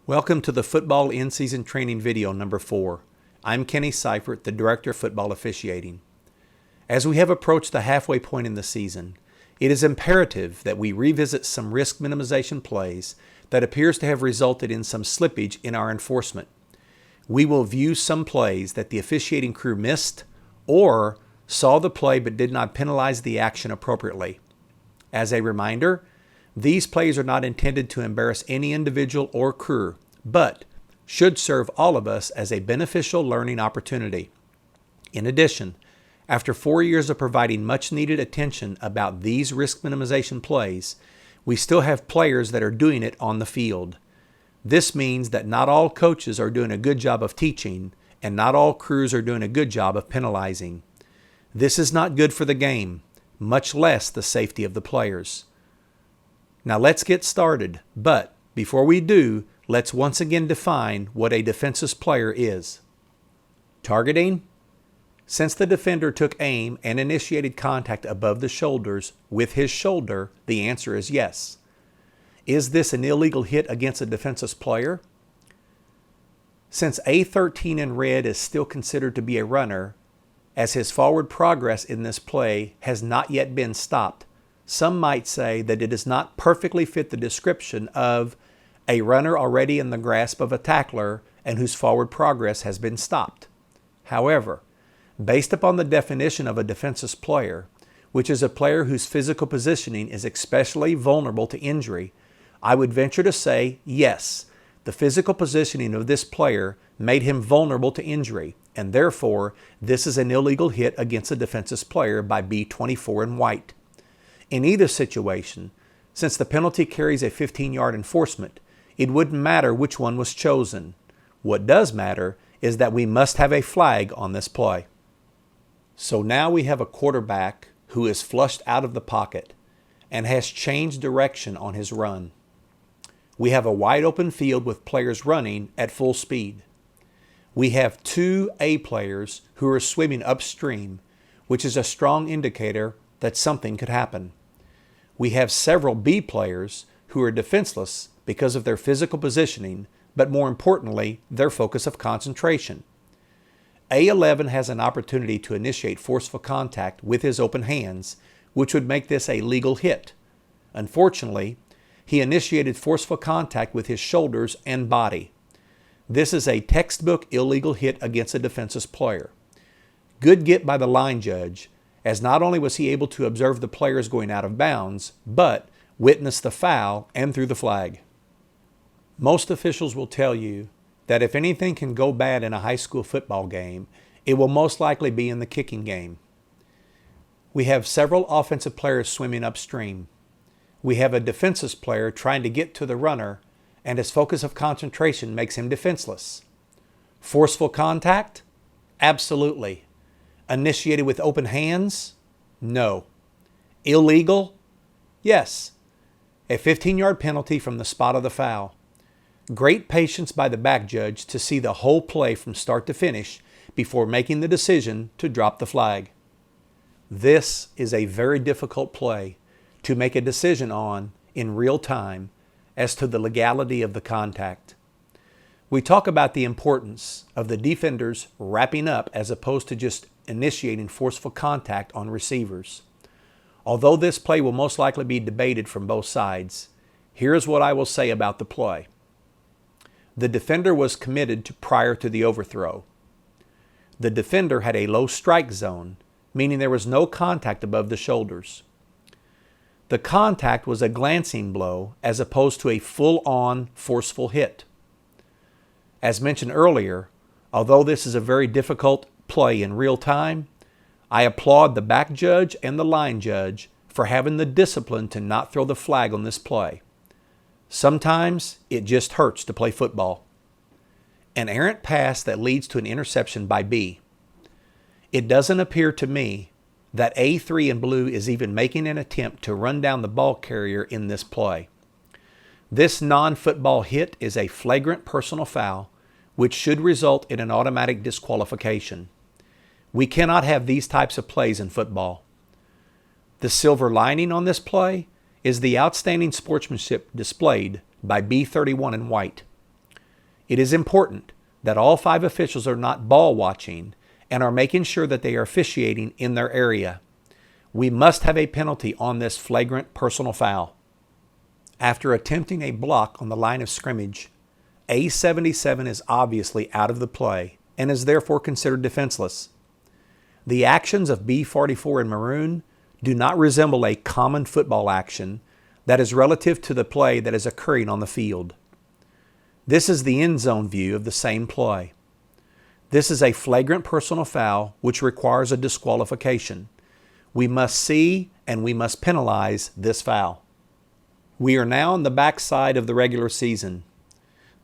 Welcome to the Football In-Season Training video number 4. I'm Kenny Seifert, the Director of Football Officiating. As we have approached the halfway point in the season, it is imperative that we revisit some risk minimization plays that appears to have resulted in some slippage in our enforcement. We will view some plays that the officiating crew missed or saw the play but did not penalize the action appropriately. As a reminder, these plays are not intended to embarrass any individual or crew, but should serve all of us as a beneficial learning opportunity. In addition, after 4 years of providing much needed attention about these risk minimization plays, we still have players that are doing it on the field. This means that not all coaches are doing a good job of teaching, and not all crews are doing a good job of penalizing. This is not good for the game, much less the safety of the players. Now let's get started, but before we do, let's once again define what a defenseless player is. Targeting? Since the defender took aim and initiated contact above the shoulders with his shoulder, the answer is yes. Is this an illegal hit against a defenseless player? Since A13 in red is still considered to be a runner, as his forward progress in this play has not yet been stopped, some might say that it does not perfectly fit the description of a runner already in the grasp of a tackler and whose forward progress has been stopped. However, based upon the definition of a defenseless player, which is a player whose physical positioning is especially vulnerable to injury, I would venture to say yes, the physical positioning of this player made him vulnerable to injury, and therefore this is an illegal hit against a defenseless player by B24 in white. In either situation, since the penalty carries a 15-yard enforcement, it wouldn't matter which one was chosen. What does matter is that we must have a flag on this play. So now we have a quarterback who is flushed out of the pocket and has changed direction on his run. We have a wide open field with players running at full speed. We have 2 A players who are swimming upstream, which is a strong indicator that something could happen. We have several B players who are defenseless because of their physical positioning, but more importantly, their focus of concentration. A11 has an opportunity to initiate forceful contact with his open hands, which would make this a legal hit. Unfortunately, he initiated forceful contact with his shoulders and body. This is a textbook illegal hit against a defenseless player. Good get by the line judge, as not only was he able to observe the players going out of bounds, but witness the foul and threw the flag. Most officials will tell you that if anything can go bad in a high school football game, it will most likely be in the kicking game. We have several offensive players swimming upstream. We have a defenseless player trying to get to the runner, and his focus of concentration makes him defenseless. Forceful contact? Absolutely. Initiated with open hands? No. Illegal? Yes. A 15-yard penalty from the spot of the foul. Great patience by the back judge to see the whole play from start to finish before making the decision to drop the flag. This is a very difficult play to make a decision on in real time as to the legality of the contact. We talk about the importance of the defenders wrapping up as opposed to just initiating forceful contact on receivers. Although this play will most likely be debated from both sides, here's what I will say about the play. The defender was committed prior to the overthrow. The defender had a low strike zone, meaning there was no contact above the shoulders. The contact was a glancing blow as opposed to a full-on forceful hit. As mentioned earlier, although this is a very difficult play in real time, I applaud the back judge and the line judge for having the discipline to not throw the flag on this play. Sometimes it just hurts to play football. An errant pass that leads to an interception by B. It doesn't appear to me that A3 in blue is even making an attempt to run down the ball carrier in this play. This non-football hit is a flagrant personal foul, which should result in an automatic disqualification. We cannot have these types of plays in football. The silver lining on this play is the outstanding sportsmanship displayed by B31 in white. It is important that all 5 officials are not ball watching and are making sure that they are officiating in their area. We must have a penalty on this flagrant personal foul. After attempting a block on the line of scrimmage, A77 is obviously out of the play and is therefore considered defenseless. The actions of B44 in maroon do not resemble a common football action that is relative to the play that is occurring on the field. This is the end zone view of the same play. This is a flagrant personal foul which requires a disqualification. We must see and we must penalize this foul. We are now on the backside of the regular season.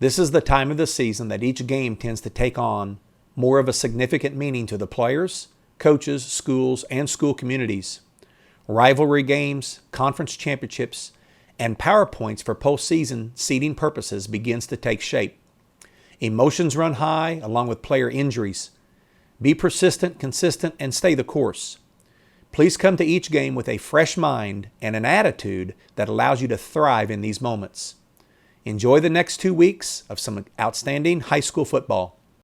This is the time of the season that each game tends to take on more of a significant meaning to the players, coaches, schools, and school communities. Rivalry games, conference championships, and PowerPoints for postseason seeding purposes begins to take shape. Emotions run high along with player injuries. Be persistent, consistent, and stay the course. Please come to each game with a fresh mind and an attitude that allows you to thrive in these moments. Enjoy the next 2 weeks of some outstanding high school football.